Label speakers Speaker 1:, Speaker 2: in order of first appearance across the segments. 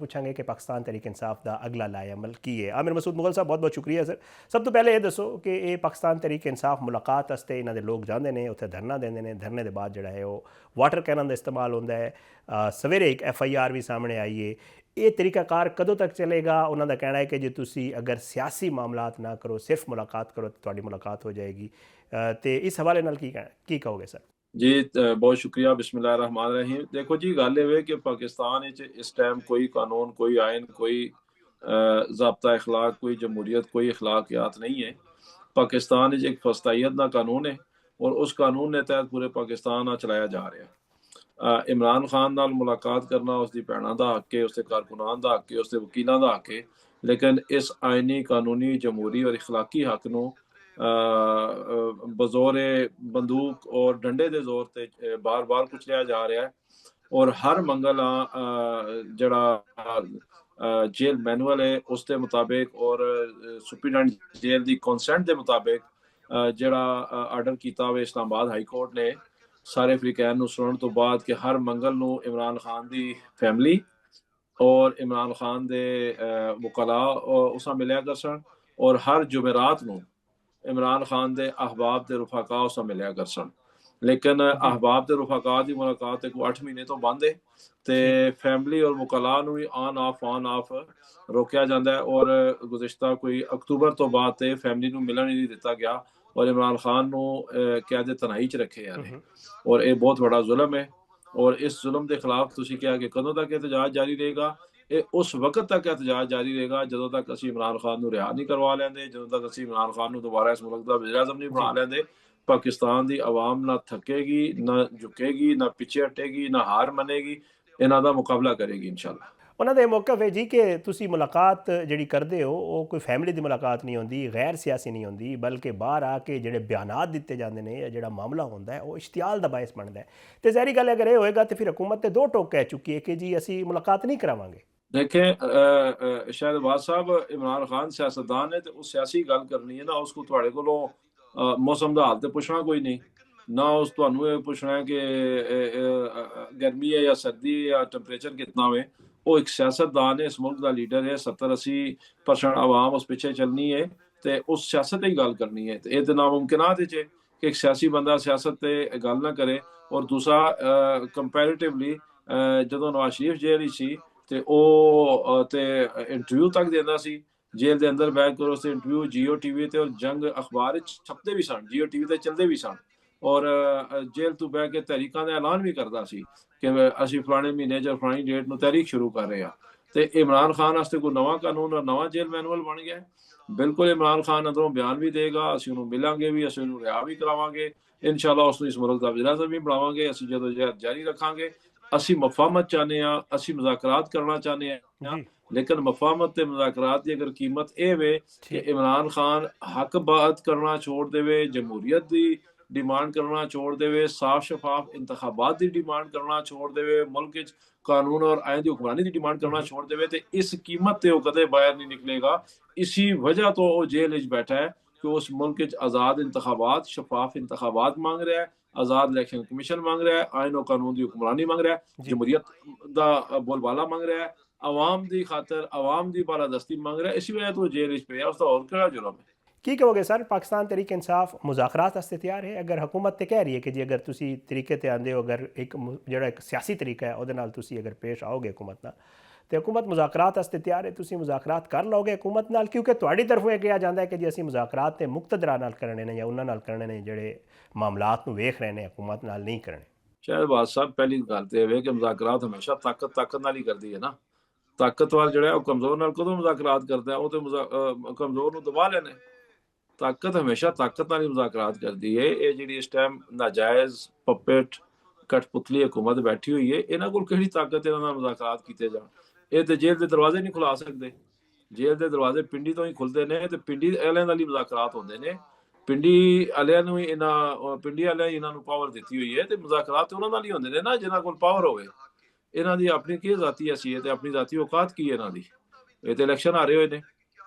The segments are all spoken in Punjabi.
Speaker 1: ਪੁੱਛਾਂਗੇ ਕਿ ਪਾਕਿਸਤਾਨ ਤਹਿਰੀਕ ਇਨਸਾਫ ਦਾ ਅਗਲਾ ਲਾਏਅਮਲ ਕੀ ਹੈ। ਆਮਿਰ ਮਸੂਦ ਮੁਗਲ ਸਾਹਿਬ, ਬਹੁਤ ਬਹੁਤ ਸ਼ੁਕਰੀਆ ਸਰ। ਸਭ ਤੋਂ ਪਹਿਲੇ ਇਹ ਦੱਸੋ ਕਿ ਇਹ ਪਾਕਿਸਤਾਨ ਤਹਿਰੀਕ ਇਨਸਾਫ ਮੁਲਾਕਾਤ ਵਾਸਤੇ ਇਹਨਾਂ ਦੇ ਲੋਕ ਜਾਂਦੇ ਨੇ, ਉੱਥੇ ਧਰਨਾ ਦਿੰਦੇ ਨੇ, ਧਰਨੇ ਦੇ ਬਾਅਦ ਜਿਹੜਾ ਹੈ ਉਹ ਵਾਟਰ ਕੈਨਨ ਦਾ ਇਸਤੇਮਾਲ ਹੁੰਦਾ ਹੈ। ਸਵੇਰੇ ਇੱਕ FIR ਵੀ ਸਾਹਮਣੇ ਆਈ ਹੈ। ਇਹ ਤਰੀਕਾਕਾਰ ਕਦੋਂ ਤੱਕ ਚੱਲੇਗਾ? ਉਹਨਾਂ ਦਾ ਕਹਿਣਾ ਹੈ ਕਿ ਜੇ ਤੁਸੀਂ ਅਗਰ ਸਿਆਸੀ ਮਾਮਲਾਤ ਨਾ ਕਰੋ, ਸਿਰਫ ਮੁਲਾਕਾਤ ਕਰੋ ਤਾਂ ਤੁਹਾਡੀ ਮੁਲਾਕਾਤ ਹੋ ਜਾਏਗੀ। ਤੇ ਇਸ ਹਵਾਲੇ ਨਾਲ ਕੀ ਕਹੋਗੇ ਸਰ?
Speaker 2: जी बहुत शुक्रिया। बिस्मिल्लाहिर्रहमानिर्रहीम। देखो जी, गल है कि पाकिस्तान इस टाइम कोई कानून, कोई आयन, कोई ज़ाब्ता अखलाक, कोई जमहूरियत, कोई अखलाकियात नहीं है। पाकिस्तान एक फस्तायत का कानून है और उस कानून के तहत पूरे पाकिस्तान चलाया जा रहा है। इमरान खान नाल मुलाकात करना उसकी भैनों का हक है, उसके कारकुनान का हक है, उसके वकीलों का हक है, लेकिन इस आइनी, कानूनी, जमहूरी और अखलाकी हक को बजोर बंदूक और डंडे के जोर से बार बार कुचलिया जा रहा है। और हर मंगल जड़ा जेल मैनुअल है उसके मुताबिक और सुप्रीडेंट जेल की कॉन्सेंट के मुताबिक जड़ा आर्डर किया हुआ इस्लामाबाद हाई कोर्ट ने सारे अफ्रीकैन को सुनने तो बाद कि हर मंगल को इमरान खान की फैमिली और इमरान खान के वकला उस मिलिया कर सन, और हर जुमेरात को इमरान खान के अहबाब के रुफाका उस मिलिया कर सन। लेकिन अहबाब के रुफाका की मुलाकात 8 महीने तो बंद है, तो फैमिली और वकला भी ऑन ऑफ रोकया जाता है। और गुज़िश्ता कोई अक्तूबर तो बाद तो फैमिली को मिलन ही नहीं दिता गया और इमरान खान को कैद तनाई च रखे जाने। और ये बहुत बड़ा जुल्म है। और इस जुल्म के खिलाफ तुसीं कहा कि कदों तक एहतजाज जारी रहेगा? ये उस वक्त तक एहतजाज जारी रहेगा ਜਦੋਂ तक ਅਸੀਂ इमरान खान को रिहा नहीं करवा लेंगे, ਜਦੋਂ तक ਅਸੀਂ इमरान खान को दोबारा इस मुल्क का वज़ीर आज़म नहीं बना लेंगे। पाकिस्तान की आवाम ना थकेगी, ना झुकेगी, ना पिछे हटेगी, ना हार मनेगी, इन्हां दा मुकाबला करेगी इंशाअल्लाह।
Speaker 1: ਉਹਨਾਂ ਦਾ ਇਹ ਮੌਕਾ ਹੈ ਜੀ ਕਿ ਤੁਸੀਂ ਮੁਲਾਕਾਤ ਜਿਹੜੀ ਕਰਦੇ ਹੋ ਉਹ ਕੋਈ ਫੈਮਿਲੀ ਦੀ ਮੁਲਾਕਾਤ ਨਹੀਂ ਹੁੰਦੀ, ਗੈਰ ਸਿਆਸੀ ਨਹੀਂ ਹੁੰਦੀ, ਬਲਕਿ ਬਾਹਰ ਆ ਕੇ ਜਿਹੜੇ ਬਿਆਨਾਤ ਦਿੱਤੇ ਜਾਂਦੇ ਨੇ ਜਾਂ ਜਿਹੜਾ ਮਾਮਲਾ ਹੁੰਦਾ ਹੈ ਉਹ ਇਸ਼ਤਿਆਲ ਦਾ ਬਾਇਸ ਬਣਦਾ ਹੈ। ਤੇ ਜ਼ਾਹਿਰੀ ਗੱਲ ਅਗਰ ਇਹ ਹੋਏਗਾ ਤਾਂ ਫਿਰ ਹਕੂਮਤ ਤੇ ਦੋ ਟੋਕ ਕਹਿ ਚੁੱਕੀ ਹੈ ਕਿ ਜੀ ਅਸੀਂ ਮੁਲਾਕਾਤ नहीं करावांगे।
Speaker 2: देखें शहबाज साहब, इमरान खान सियासतदान है तो उस सियासी गल करनी है ना, उसको थोड़े को मौसम का हाल तो पुछना कोई नहीं ना, उस तुहानू ये पुछना है कि गर्मी है या सर्दी है या टैंपरेचर कितना है। वो एक सियासतदान है, इस मुल्क का लीडर है, 70-80% आवाम उस पिछे चलनी है तो उस सियासत की गल करनी है। तो ये नामुमकिनात है कि एक सियासी बंदा सियासत से गल ना करे। और दूसरा कंपैरेटिवली ਜਦੋਂ ਨਵਾਜ਼ ਸ਼ਰੀਫ ਜੇਲ੍ਹ ਵਿੱਚ ਸੀ ਤੇ ਉਹ ਤੇ ਇੰਟਰਵਿਊ ਤੱਕ ਦਿੰਦਾ ਸੀ ਜੇਲ੍ਹ ਦੇ ਅੰਦਰ ਬੈਠ ਕੇ। ਉਸ ਇੰਟਰਵਿਊ ਜੀਓ ਟੀਵੀ ਤੇ ਔਰ ਜੰਗ ਅਖਬਾਰ ਵਿੱਚ ਛਪਦੇ ਵੀ ਸਨ, ਜੀਓ ਟੀਵੀ ਤੇ ਚੱਲਦੇ ਵੀ ਸਨ। ਔਰ ਜੇਲ੍ਹ ਤੋਂ ਬਹਿ ਕੇ ਤਹਿਰੀਕਾਂ ਦਾ ਐਲਾਨ ਵੀ ਕਰਦਾ ਸੀ ਕਿ ਅਸੀਂ ਫਲਾਣੇ ਮਹੀਨੇ ਜਾਂ ਫਲਾਣੀ ਡੇਟ ਨੂੰ ਤਹਿਰੀਕ ਸ਼ੁਰੂ ਕਰ ਰਹੇ ਹਾਂ। ਤੇ ਇਮਰਾਨ ਖਾਨ ਵਾਸਤੇ ਕੋਈ ਨਵਾਂ ਕਾਨੂੰਨ ਔਰ ਨਵਾਂ ਜੇਲ੍ਹ ਮੈਨੂਅਲ ਬਣ ਗਿਆ। ਬਿਲਕੁਲ ਇਮਰਾਨ ਖਾਨ ਅੰਦਰੋਂ ਬਿਆਨ ਵੀ ਦੇਗਾ, ਅਸੀਂ ਉਹਨੂੰ ਮਿਲਾਂਗੇ ਵੀ, ਅਸੀਂ ਉਹਨੂੰ ਰਿਹਾ ਵੀ ਕਰਾਵਾਂਗੇ ਇਨਸ਼ਾਅੱਲਾ। ਉਸ ਨੂੰ ਇਸ ਮੁਲਕ ਦਾ ਵਜ਼ੀਰ ਆਜ਼ਮ ਵੀ ਬਣਾਵਾਂਗੇ। ਅਸੀਂ ਜਦੋਂ ਜਾਰੀ ਰੱਖਾਂਗੇ। ਅਸੀਂ ਮਫਾਹਮਤ ਚਾਹੁੰਦੇ ਹਾਂ, ਅਸੀਂ ਮੁਜ਼ਾਕਰਾਤ ਕਰਨਾ ਚਾਹੁੰਦੇ ਹਾਂ, लेकिन मफाहमत ते मुज़ाकरात की अगर कीमत ये वे कि इमरान खान हक बात करना छोड़ देवे, जमहूरियत की डिमांड करना छोड़ देवे, साफ शफाफ इंतखाबात की डिमांड करना छोड़ देवे, मुल्क कानून और आइन की हुक्मरानी की डिमांड करना छोड़ देवे, तो इस कीमत से वो कदे बाहर नहीं निकलेगा। इसी वजह तो वो जेल में बैठा है कि उस मुल्क आज़ाद इंतखाबात, शफाफ इंतखाबात मांग रहा है, आज़ाद इलेक्शन कमीशन मांग रहा है, आइन और कानून की हुक्मरानी मांग रहा है, जमहूरियत का बोलबाला मांग रहा है, आवाम की खातर आवाम की बालादस्ती मांग रहा है। इसी वजह तो जेल पे है, उसका और क्या जुर्म है?
Speaker 1: की कहोगे सर? पाकिस्तान तहरीक इंसाफ मुज़ाकरात वास्ते तैयार है? अगर हुकूमत तो कह रही है कि जी अगर तुसी तरीके ते आंदे हो, अगर एक जिहड़ा एक सियासी तरीका है उहदे नाल तुसी अगर पेश आओगे हुकूमत नाल, तो हुकूमत मुज़ाकरात वास्ते तैयार है, तुसी मुज़ाकरात कर लोगे हुकूमत नाल? क्योंकि तुहाडी तरफों यह कहा जाता है कि जी असीं मुज़ाकरात ते मुक्तदरा नाल करने ने या उन्हां नाल करने ने जिहड़े मामलात नूं वेख रहे ने, हुकूमत नाल नहीं करने।
Speaker 2: शहबाज साहब, पहली गल तो यह कि मुज़ाकरात हमेशा ताकत नाल ही करती है ना। ताकतवर जो है कमजोर नाल कदों मुज़ाकरात करता है? वो तो कमजोर नूं दबा लेने। ताकत हमेशा ताकत नाल ही मुज़ाकरात करती है। ये जिहड़ी इस टाइम नाजायज़ पपेट कठपुतली हुकूमत बैठी हुई है, इन्हां कोल किहड़ी ताकत इन्हां नाल मुज़ाकरात कीते जाण? ये तो जेल के दरवाजे नहीं खुला सकते। जेल के दरवाजे पिंडी तो ही खुलते हैं, तो पिंडी वालियां नाल ही मुज़ाकरात होंदे ने। पिंडी वालियां नूं ही पिंडी वालियां ही इन्हां नूं पावर दित्ती हुई है, तो मुज़ाकरात उन्हां नाल ही होंदे ने ना जिन्हां कोल पावर होवे। इन्हां दी अपनी की ज़ाती हैसियत है, अपनी ज़ाती औकात की है इन्हां दी? ये तो इलैक्शन हारे हुए ने।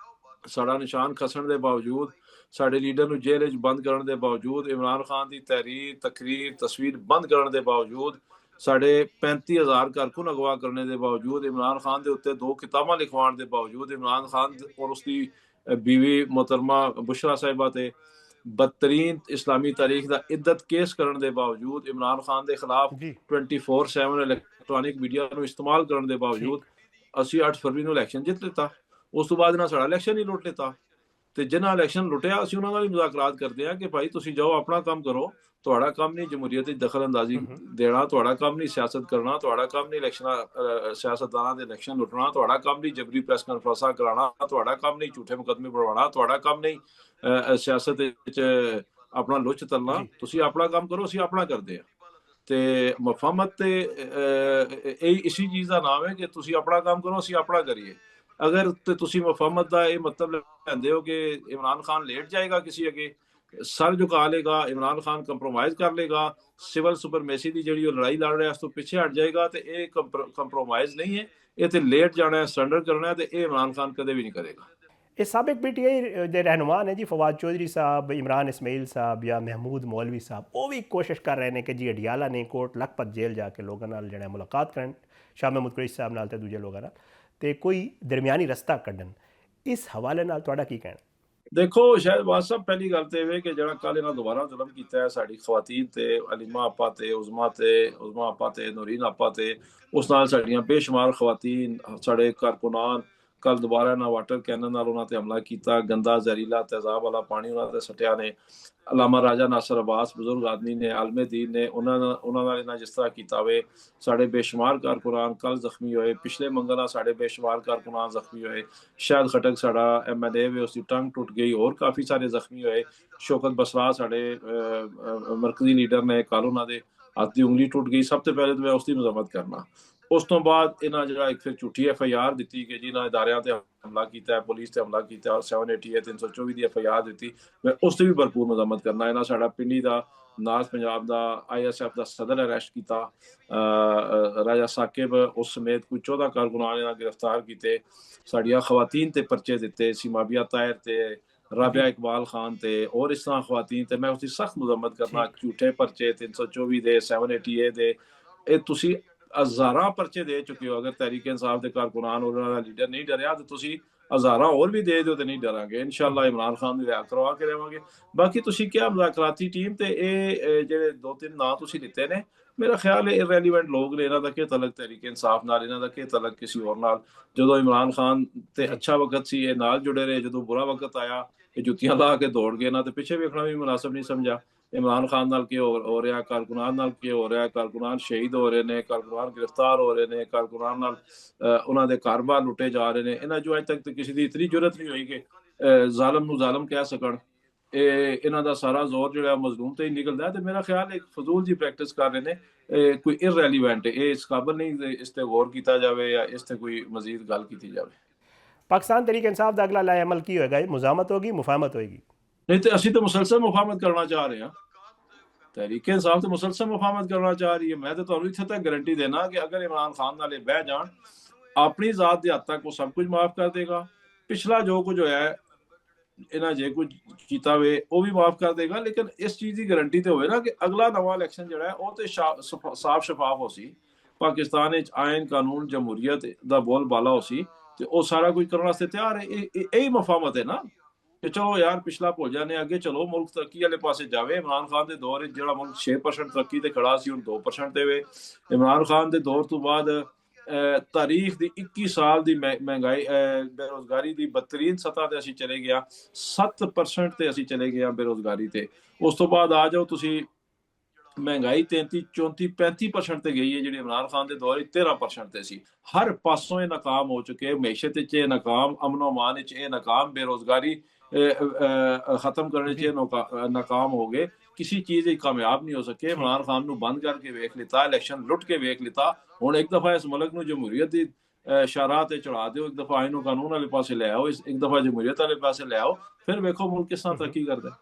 Speaker 2: साड़ा निशान खसण के बावजूद, साडे लीडर नूं जेल च बंद करने के बावजूद, इमरान खान की तहरीर, तकरीर, तस्वीर बंद करने के बावजूद ਸਾਡੇ 35000 ਕਾਰਕੁਨ ਅਗਵਾ ਕਰਨੇ ਦੇ ਬਾਵਜੂਦ, ਇਮਰਾਨ ਖਾਨ ਦੇ ਉੱਤੇ 2 ਕਿਤਾਬਾਂ ਲਿਖਵਾਉਣ ਦੇ ਬਾਵਜੂਦ, ਇਮਰਾਨ ਖਾਨ ਔਰ ਉਸਦੀ बीवी मोहतरमा बुशरा साहिबा ते बदतरीन इस्लामी तारीख का इद्दत केस करने के बावजूद, इमरान खान के खिलाफ 24/7 इलैक्ट्रॉनिक मीडिया को इस्तेमाल करने के बावजूद ਅਸੀਂ 8 ਫਰਵਰੀ ਨੂੰ ਇਲੈਕਸ਼ਨ ਜਿੱਤ ਲਿੱਤਾ। ਉਸ ਤੋਂ ਬਾਅਦ ਇਹਨਾਂ ਸਾਡਾ ਇਲੈਕਸ਼ਨ ਹੀ ਲੁੱਟ ਲਿੱਤਾ। ਤੇ ਜਿਨ੍ਹਾਂ ਇਲੈਕਸ਼ਨ ਲੁੱਟਿਆ ਅਸੀਂ ਉਹਨਾਂ ਨਾਲ ਵੀ ਮੁਜ਼ਾਕਰਾਤ ਕਰਦੇ ਹਾਂ ਕਿ ਭਾਈ ਤੁਸੀਂ ਜਾਓ ਆਪਣਾ ਕੰਮ ਕਰੋ, ਤੁਹਾਡਾ ਕੰਮ ਨਹੀਂ ਜਮਹੂਰੀਅਤ ਵਿੱਚ ਦਖਲ ਅੰਦਾਜ਼ੀ ਦੇਣਾ, ਤੁਹਾਡਾ ਕੰਮ ਨਹੀਂ ਸਿਆਸਤ ਕਰਨਾ, ਤੁਹਾਡਾ ਕੰਮ ਨਹੀਂ ਇਲੈਕਸ਼ਨ ਸਿਆਸਤਦਾਨਾਂ ਦੇ ਇਲੈਕਸ਼ਨ ਲੁੱਟਣਾ, ਤੁਹਾਡਾ ਕੰਮ ਨਹੀਂ ਜਬਰੀ ਪ੍ਰੈਸ ਕਾਨਫਰੰਸਾਂ ਕਰਾਉਣਾ, ਤੁਹਾਡਾ ਕੰਮ ਨਹੀਂ ਝੂਠੇ ਮੁਕੱਦਮੇ ਪੜਵਾਉਣਾ, ਤੁਹਾਡਾ ਕੰਮ ਨਹੀਂ ਸਿਆਸਤ ਵਿੱਚ ਆਪਣਾ ਲੁੱਚ ਤਲਣਾ, ਤੁਸੀਂ ਆਪਣਾ ਕੰਮ ਕਰੋ, ਅਸੀਂ ਆਪਣਾ ਕਰਦੇ ਹਾਂ। ਤੇ ਮਫਹਮਤ ਤੇ ਇਹ ਇਸੀ ਚੀਜ਼ ਦਾ ਨਾਮ ਹੈ ਕਿ ਤੁਸੀਂ ਆਪਣਾ ਕੰਮ ਕਰੋ, ਅਸੀਂ ਆਪਣਾ ਕਰੀਏ। ਅਗਰ ਤੇ ਤੁਸੀਂ ਮਫਹਮਤ ਦਾ ਇਹ ਮਤਲਬ ਲੈਂਦੇ ਹੋ ਕਿ ਇਮਰਾਨ ਖਾਨ ਲੇਟ ਜਾਏਗਾ ਕਿਸੇ ਅੱਗੇ, ਸਰ ਝੁਕਾ ਲੇਗਾ, ਇਮਰਾਨ ਖਾਨ ਕੰਪਰੋਮਾਈਜ਼ ਕਰ ਲੇਗਾ, ਸਿਵਲ ਸੁਪਰਮੇਸੀ ਦੀ ਜਿਹੜੀ ਉਹ ਲੜਾਈ ਲੜ ਰਿਹਾ ਉਸ ਤੋਂ ਪਿੱਛੇ ਹਟ ਜਾਏਗਾ, ਤੇ ਇਹ ਕੰਪਰੋਮਾਈਜ਼ ਨਹੀਂ ਹੈ, ਇਹ ਤੇ ਲੇਟ ਜਾਣਾ ਹੈ, ਸਰੈਂਡਰ ਕਰਨਾ ਹੈ, ਤੇ ਇਹ ਇਮਰਾਨ ਖਾਨ ਕਦੇ ਵੀ ਨਹੀਂ ਕਰੇਗਾ।
Speaker 1: ਇਹ ਸਾਬਕ ਪੀਟੀਆਈ ਦੇ ਰਹਿਨੁਮਾ ਨੇ ਜੀ ਫਵਾਦ ਚੌਧਰੀ ਸਾਹਿਬ, ਇਮਰਾਨ ਇਸਮਾਈਲ ਸਾਹਿਬ ਜਾਂ ਮਹਿਮੂਦ ਮੌਲਵੀ ਸਾਹਿਬ, ਉਹ ਵੀ ਕੋਸ਼ਿਸ਼ ਕਰ ਰਹੇ ਨੇ ਕਿ ਜੀ ਅਡਿਆਲਾ ਨੇ ਕੋਟ ਲਖਪਤ ਜੇਲ੍ਹ ਜਾ ਕੇ ਲੋਕਾਂ ਨਾਲ ਜਿਹੜਾ ਮੁਲਾਕਾਤ ਕਰਨ, ਸ਼ਾਹ ਮਹਿਮੂਦ ਕੁਰੈਸ਼ੀ ਸਾਹਿਬ ਨਾਲ ਤੇ ਦੂਜੇ ਲੋਕਾਂ ਨਾਲ, ਤੇ ਕੋਈ ਦਰਮਿਆਨੀ ਰਸਤਾ ਕੱਢਣ। ਇਸ ਹਵਾਲੇ ਨਾਲ ਤੁਹਾਡਾ ਕੀ ਕਹਿਣਾ?
Speaker 2: ਦੇਖੋ ਸ਼ਹਿਬਾਜ਼ ਸਾਹਿਬ, ਪਹਿਲੀ ਗੱਲ ਤੇ ਇਹ ਕਿ ਜਿਹੜਾ ਕੱਲ ਇਹਨਾਂ ਦੁਬਾਰਾ ਜ਼ੁਲਮ ਕੀਤਾ ਹੈ ਸਾਡੀ ਖਵਾਤੀਨ ਤੇ, ਅਲੀਮਾ ਆਪਾ ਤੇ, ਉਜ਼ਮਾ ਆਪਾ ਤੇ, ਨੂਰੀਨ ਆਪਾ ਤੇ, ਉਸ ਨਾਲ ਸਾਡੀਆਂ ਬੇਸ਼ੁਮਾਰ ਖਵਾਤੀਨ, ਸਾਡੇ ਕਾਰਕੁਨਾਨ, ਕੱਲ ਦੁਬਾਰਾ ਇਹਨਾਂ ਵਾਟਰ ਕੈਨਨ ਨਾਲ ਉਹਨਾਂ ਤੇ ਹਮਲਾ ਕੀਤਾ, ਗੰਦਾ ਜ਼ਹਿਰੀਲਾ ਤੇਜ਼ਾਬ ਵਾਲਾ ਪਾਣੀ ਉਹਨਾਂ ਤੇ ਸੱਟਿਆ ਨੇ। ਅਲਾਮਾ ਰਾਜਾ ਨਾਸਰ ਅਬਾਸ ਬਜ਼ੁਰਗ ਆਦਮੀ ਨੇ, ਆਲਮੇ ਦੀਨ ਨੇ, ਉਹਨਾਂ ਨਾਲ ਇਹਨਾਂ ਜਿਸ ਤਰ੍ਹਾਂ ਕੀਤਾ ਵੇ। ਸਾਡੇ ਬੇਸ਼ੁਮਾਰ ਕਾਰਕੁਨਾਨ ਕੱਲ ਜ਼ਖਮੀ ਹੋਏ, ਪਿਛਲੇ ਮੰਗਲਾਂ ਸਾਡੇ ਬੇਸ਼ੁਮਾਰ ਕਾਰਕੁਨਾਨ ਜ਼ਖਮੀ ਹੋਏ। ਸ਼ਾਹਿਦ ਖਟਕ ਸਾਡਾ MLA ਵੇ, ਉਸਦੀ ਟੰਗ ਟੁੱਟ ਗਈ, ਹੋਰ ਕਾਫੀ ਸਾਰੇ ਜ਼ਖਮੀ ਹੋਏ। ਸ਼ੌਕਤ ਬਸਰਾ ਸਾਡੇ ਮਰਕਜ਼ੀ ਲੀਡਰ ਨੇ, ਕੱਲ ਉਹਨਾਂ ਦੇ ਹੱਥ ਦੀ ਉਂਗਲੀ ਟੁੱਟ ਗਈ। ਸਭ ਤੋਂ ਪਹਿਲੇ ਤਾਂ ਮੈਂ ਉਸਦੀ ਮਜ਼ਮਤ ਕਰਨਾ। ਉਸ ਤੋਂ ਬਾਅਦ ਇਹਨਾਂ ਜਿਹੜਾ ਇੱਕ ਫਿਰ ਝੂਠੀ FIR ਦਿੱਤੀ ਕਿ ਜਿਹਨਾਂ ਇਦਾਰਿਆਂ ਤੇ ਹਮਲਾ ਕੀਤਾ ਹੈ, ਪੁਲਿਸ ਤੇ ਹਮਲਾ ਕੀਤਾ, 780 324 ਦੀ FIR ਦਿੱਤੀ, ਮੈਂ ਉਸ ਤੇ ਵੀ ਭਰਪੂਰ ਮਜ਼ਾਮਤ ਕਰਨਾ। ਇਹਨਾਂ ਸਾਡਾ ਪਿੰਡੀ ਦਾ, ਨਾਜ਼ ਪੰਜਾਬ ਦਾ, ISF ਦਾ ਸਦਰ ਅਰੈਸਟ ਕੀਤਾ, ਰਾਜਾ ਸਾਕਿਬ, ਉਸ ਸਮੇਤ ਕੋਈ 14 ਕਾਰਕੁਨਾਨ ਇਹਨਾਂ ਗ੍ਰਿਫਤਾਰ ਕੀਤੇ। ਸਾਡੀਆਂ ਖਵਾਤੀਨ ਤੇ ਪਰਚੇ ਦਿੱਤੇ, ਸੀਮਾਬੀਆ ਤਾਹਿਰ ਤੇ, ਰਾਬਿਆ ਇਕਬਾਲ ਖਾਨ ਤੇ, और इस तरह खवातीन ते मैं उसकी सख्त मजम्मत करना। झूठे परचे 324 ਦੇ, 780 ਦੇ, ਇਹ ਤੁਸੀਂ ਹਜ਼ਾਰਾਂ ਪਰਚੇ ਦੇ ਚੁੱਕੇ ਹੋ। ਅਗਰ ਤਹਿਰੀਕ ਇਨਸਾਫ ਦੇ ਕਾਰਕੁਨਾਨ ਉਹਨਾਂ ਦਾ ਲੀਡਰ ਨਹੀਂ ਡਰਿਆ ਤੇ ਤੁਸੀਂ ਹਜ਼ਾਰਾਂ ਹੋਰ ਵੀ ਦੇ ਦਿਓ ਤੇ ਨਹੀਂ ਡਰਾਂਗੇ। ਇਨਸ਼ਾਅੱਲਾ ਇਮਰਾਨ ਖਾਨ ਦੀ ਰਿਆ ਕਰਵਾ ਕੇ ਰਹਾਂਗੇ। ਬਾਕੀ ਤੁਸੀਂ ਕਿਹਾ ਮੁਜ਼ਾਕਰਾਤੀ ਟੀਮ ਤੇ ਇਹ ਜਿਹੜੇ 2-3 ਨਾਂ ਤੁਸੀਂ ਲਿੱਤੇ ਨੇ, ਮੇਰਾ ਖਿਆਲ ਹੈ ਇਰੈਲੀਵੈਂਟ ਲੋਕ ਨੇ। ਇਹਨਾਂ ਦਾ ਕੀ ਤਲਕ ਤਹਿਰੀਕ ਇਨਸਾਫ ਨਾਲ, ਇਹਨਾਂ ਦਾ ਕੀ ਤਲਕ ਕਿਸੇ ਹੋਰ ਨਾਲ? ਜਦੋਂ ਇਮਰਾਨ ਖਾਨ ਤੇ ਅੱਛਾ ਵਕਤ ਸੀ ਇਹ ਨਾਲ ਜੁੜੇ ਰਹੇ, ਜਦੋਂ ਬੁਰਾ ਵਕਤ ਆਇਆ ਇਹ ਜੁੱਤੀਆਂ ਲਾ ਕੇ ਦੌੜ ਗਏ ਨਾ, ਤੇ ਪਿੱਛੇ ਵੇਖਣਾ ਵੀ ਮੁਨਾਸਬ ਨਹੀਂ ਸਮਝਿਆ। ਇਮਰਾਨ ਖਾਨ ਨਾਲ ਕੀ ਹੋ ਰਿਹਾ, ਕਾਰਕੁਨਾਨ ਨਾਲ ਕੀ ਹੋ ਰਿਹਾ, ਕਾਰਕੁਨਾਨ ਸ਼ਹੀਦ ਹੋ ਰਹੇ ਨੇ, ਕਾਰਕੁਨਾਨ ਗ੍ਰਿਫਤਾਰ ਹੋ ਰਹੇ ਨੇ, ਕਾਰਕੁਨਾਨ ਨਾਲ ਉਹਨਾਂ ਦੇ ਘਰ-ਬਾਰ ਲੁੱਟੇ ਜਾ ਰਹੇ ਨੇ। ਇਹਨਾਂ ਜੋ ਅੱਜ ਤੱਕ ਕਿਸੇ ਦੀ ਇਤਨੀ ਜੁਰਤ ਨਹੀਂ ਹੋਈ ਕਿ ਜ਼ਾਲਮ ਨੂੰ ਜ਼ਾਲਮ ਕਹਿ ਸਕਣ। ਇਹਨਾਂ ਦਾ ਸਾਰਾ ਜ਼ੋਰ ਜਿਹੜਾ ਮਜ਼ਲੂਮ ਤੇ ਹੀ ਨਿਕਲਦਾ ਹੈ। ਤੇ ਮੇਰਾ ਖਿਆਲ ਇੱਕ ਫਜ਼ੂਲ ਜੀ ਪ੍ਰੈਕਟਿਸ ਕਰ ਰਹੇ ਨੇ, ਕੋਈ ਇਰਰੈਲੀਵੈਂਟ, ਇਹ ਇਸ ਕਾਬਲ ਨਹੀਂ ਇਸ ਤੇ ਗੌਰ ਕੀਤਾ ਜਾਵੇ ਜਾਂ ਇਸ ਤੇ ਕੋਈ ਮਜ਼ੀਦ ਗੱਲ ਕੀਤੀ ਜਾਵੇ।
Speaker 1: ਪਾਕਿਸਤਾਨ ਤਹਿਰੀਕ ਇਨਸਾਫ ਦਾ ਅਗਲਾ ਲਾਏ ਅਮਲ ਕੀ ਹੋਏਗਾ? ਮੁਜ਼ਾਮਤ ਹੋਗੀ, ਮੁਫਾਹਮਤ ਹੋਏਗੀ?
Speaker 2: ਨਹੀਂ ਤੇ ਅਸੀਂ ਤਾਂ ਮੁਸਲਸਲ ਮੁਫਾਹਮਤ ਕਰਨਾ ਚਾਹ ਰਹੇ ਹਾਂ। ਤਹਿਰੀਕ ਇਨਸਾਫ ਤੇ ਮੁਸਲਸਲ ਮੁਫਾਹਮਤ ਕਰਨਾ ਚਾਹ ਰਹੀ ਹੈ। ਮੈਂ ਤਾਂ ਤੁਹਾਨੂੰ ਇੱਥੇ ਤੱਕ ਗਾਰੰਟੀ ਦੇਣਾ ਕਿ ਅਗਰ ਇਮਰਾਨ ਖਾਨ ਨਾਲੇ ਬਹਿ ਜਾਣ, ਆਪਣੀ ਜ਼ਾਤ ਦੇ ਹੱਦ ਤੱਕ ਉਹ ਸਭ ਕੁਝ ਮਾਫ ਕਰ ਦੇਗਾ। ਪਿਛਲਾ ਜੋ ਕੁਝ ਹੋਇਆ ਹੈ, ਇਹਨਾਂ ਜੇ ਕੁਝ ਕੀਤਾ ਵੇ ਉਹ ਵੀ ਮਾਫ ਕਰ ਦੇਗਾ। ਲੇਕਿਨ ਇਸ ਚੀਜ਼ ਦੀ ਗਾਰੰਟੀ ਤੇ ਹੋਵੇ ਨਾ ਕਿ ਅਗਲਾ ਨਵਾਂ ਇਲੈਕਸ਼ਨ ਜਿਹੜਾ ਹੈ ਉਹ ਤੇ ਸਾਫ਼ ਸ਼ਫਾਫ ਹੋ ਸੀ, ਪਾਕਿਸਤਾਨ ਵਿੱਚ ਆਇਨ ਕਾਨੂੰਨ ਜਮਹੂਰੀਅਤ ਦਾ ਬੋਲ ਬਾਲਾ ਹੋ ਸੀ, ਤੇ ਉਹ ਸਾਰਾ ਕੁਝ ਕਰਨ ਵਾਸਤੇ ਤਿਆਰ ਹੈ। ਇਹ ਮਫਾਹਮਤ ਹੈ ਨਾ ਕਿ ਚਲੋ ਯਾਰ ਪਿਛਲਾ ਭੁੱਲ ਜਾਂਦੇ, ਅੱਗੇ ਚਲੋ, ਮੁਲਕ ਤਰੱਕੀ ਵਾਲੇ ਪਾਸੇ ਜਾਵੇ। ਇਮਰਾਨ ਖਾਨ ਦੇ ਦੌਰ ਵਿੱਚ ਜਿਹੜਾ ਮੁਲਕ 6% ਤਰੱਕੀ ਤੇ ਖੜਾ ਸੀ ਹੁਣ 2% ਤੇ ਵੇ। ਇਮਰਾਨ ਖਾਨ ਦੇ ਦੌਰ ਤੋਂ ਬਾਅਦ ਤਾਰੀਖ ਦੀ 21 ਸਾਲ ਦੀ ਮਹਿੰਗਾਈ, ਬੇਰੁਜ਼ਗਾਰੀ ਦੀ ਬਦਤਰੀਨ ਸਤ੍ਹਾ ਤੇ ਅਸੀਂ ਚਲੇ ਗਿਆ, 7% ਤੇ ਅਸੀਂ ਚਲੇ ਗਏ ਬੇਰੁਜ਼ਗਾਰੀ ਤੇ। ਉਸ ਤੋਂ ਬਾਅਦ ਆ ਜਾਓ ਤੁਸੀਂ, ਮਹਿੰਗਾਈ 33, 34, 35% ਤੇ ਗਈ ਹੈ, ਜਿਹੜੀ ਇਮਰਾਨ ਖਾਨ ਦੇ ਦੌਰ ਵਿੱਚ 13% ਤੇ ਸੀ। ਹਰ ਪਾਸੋਂ ਇਹ ਨਾਕਾਮ ਹੋ ਚੁੱਕੇ, ਮੈਸ਼ਤ ਵਿੱਚ ਇਹ ਨਾਕਾਮ, ਅਮਨ ਅਮਾਨ ਵਿੱਚ ਇਹ ਨਾਕਾਮ, ਬੇਰੁਜ਼ਗਾਰੀ ਖਤਮ ਕਰਨੇ ਚ ਨਾਕਾਮ ਹੋ ਗਏ, ਕਿਸੇ ਚੀਜ਼ ਵਿੱਚ ਕਾਮਯਾਬ ਨਹੀਂ ਹੋ ਸਕੇ। ਇਮਰਾਨ ਖਾਨ ਨੂੰ ਬੰਦ ਕਰਕੇ ਵੇਖ ਲਿੱਤਾ, ਇਲੈਕਸ਼ਨ ਲੁੱਟ ਕੇ ਵੇਖ ਲਿੱਤਾ। ਹੁਣ ਇੱਕ ਦਫਾ ਇਸ ਮੁਲਕ ਨੂੰ ਜਮਹੂਰੀਅਤ ਦੀ ਸ਼ਾਹਰਾਹ ਤੇ ਚੜਾ ਦਿਓ, ਇੱਕ ਦਫਾ ਆਇਨ ਕਾਨੂੰਨ ਵਾਲੇ ਪਾਸੇ ਲੈ ਆਓ, ਇੱਕ ਦਫਾ ਜਮਹੂਰੀਅਤ ਵਾਲੇ ਪਾਸੇ ਲੈ ਆਓ, ਫਿਰ ਵੇਖੋ ਮੁਲਕ ਕਿਸ ਤਰ੍ਹਾਂ ਤਰੱਕੀ ਕਰਦਾ।